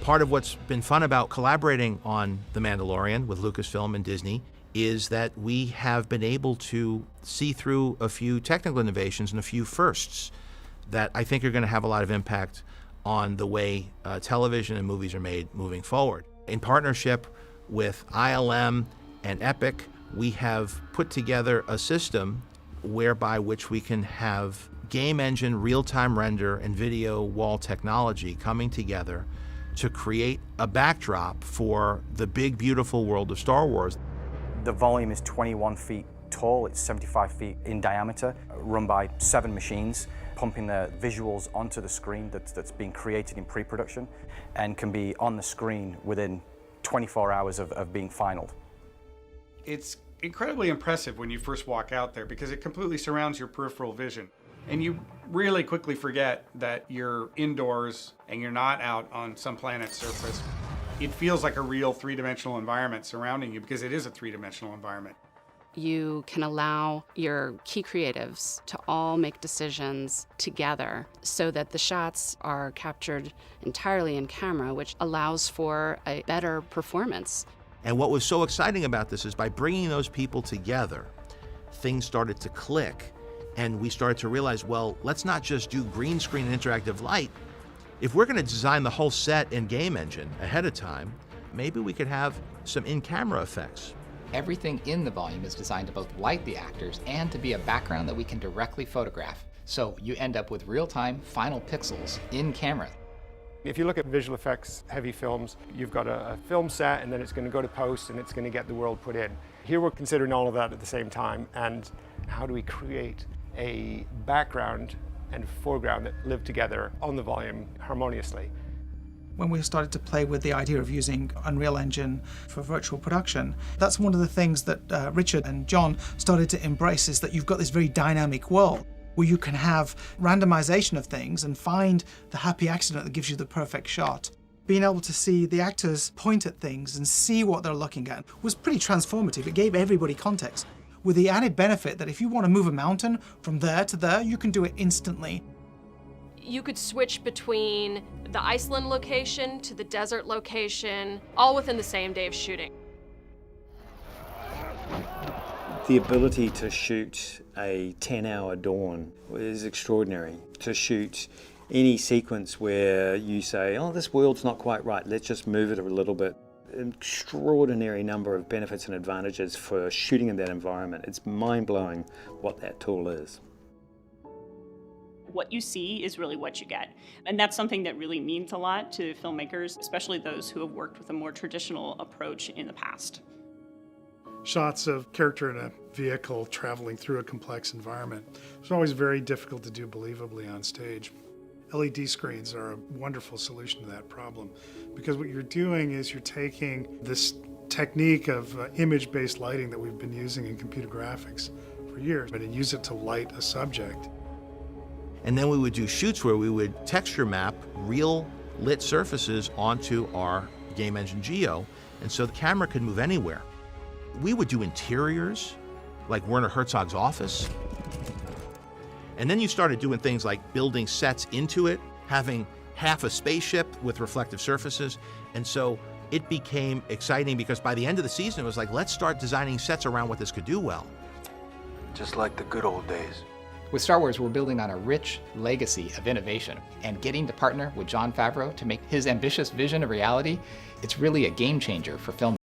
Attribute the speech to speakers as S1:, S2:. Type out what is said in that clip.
S1: Part of what's been fun about collaborating on The Mandalorian with Lucasfilm and Disney is that we have been able to see through a few technical innovations and a few firsts that I think are going to have a lot of impact on the way television and movies are made moving forward. In partnership with ILM and Epic, we have put together a system whereby which we can have game engine, real-time render, and video wall technology coming together to create a backdrop for the big, beautiful world of Star Wars.
S2: The volume is 21 feet tall, it's 75 feet in diameter, run by 7 machines, pumping the visuals onto the screen that's being created in pre-production and can be on the screen within 24 hours of being finaled.
S3: It's incredibly impressive when you first walk out there because it completely surrounds your peripheral vision. And you really quickly forget that you're indoors and you're not out on some planet's surface. It feels like a real three-dimensional environment surrounding you because it is a three-dimensional environment.
S4: You can allow your key creatives to all make decisions together so that the shots are captured entirely in camera, which allows for a better performance.
S1: And what was so exciting about this is by bringing those people together, things started to click, and we started to realize, well, let's not just do green screen and interactive light. If we're going to design the whole set and game engine ahead of time, maybe we could have some in-camera effects.
S5: Everything in the volume is designed to both light the actors and to be a background that we can directly photograph. So you end up with real-time final pixels in camera.
S6: If you look at visual effects heavy films, you've got a film set and then it's going to go to post and it's going to get the world put in. Here we're considering all of that at the same time, and how do we create a background and foreground that live together on the volume harmoniously.
S7: When we started to play with the idea of using Unreal Engine for virtual production, that's one of the things that Richard and John started to embrace, is that you've got this very dynamic world where you can have randomization of things and find the happy accident that gives you the perfect shot. Being able to see the actors point at things and see what they're looking at was pretty transformative. It gave everybody context, with the added benefit that if you want to move a mountain from there to there, you can do it instantly.
S8: You could switch between the Iceland location to the desert location, all within the same day of shooting.
S9: The ability to shoot a 10-hour dawn is extraordinary. To shoot any sequence where you say, oh, this world's not quite right, let's just move it a little bit. An extraordinary number of benefits and advantages for shooting in that environment. It's mind-blowing what that tool is.
S10: What you see is really what you get. And that's something that really means a lot to filmmakers, especially those who have worked with a more traditional approach in the past.
S11: Shots of character in a vehicle traveling through a complex environment is always very difficult to do believably on stage. LED screens are a wonderful solution to that problem, because what you're doing is you're taking this technique of image-based lighting that we've been using in computer graphics for years, and use it to light a subject.
S1: And then we would do shoots where we would texture map real lit surfaces onto our game engine Geo, and so the camera could move anywhere. We would do interiors, like Werner Herzog's office. And then you started doing things like building sets into it, having half a spaceship with reflective surfaces. And so it became exciting because by the end of the season, it was like, let's start designing sets around what this could do well.
S12: Just like the good old days.
S5: With Star Wars, we're building on a rich legacy of innovation, and getting to partner with Jon Favreau to make his ambitious vision a reality, it's really a game changer for film.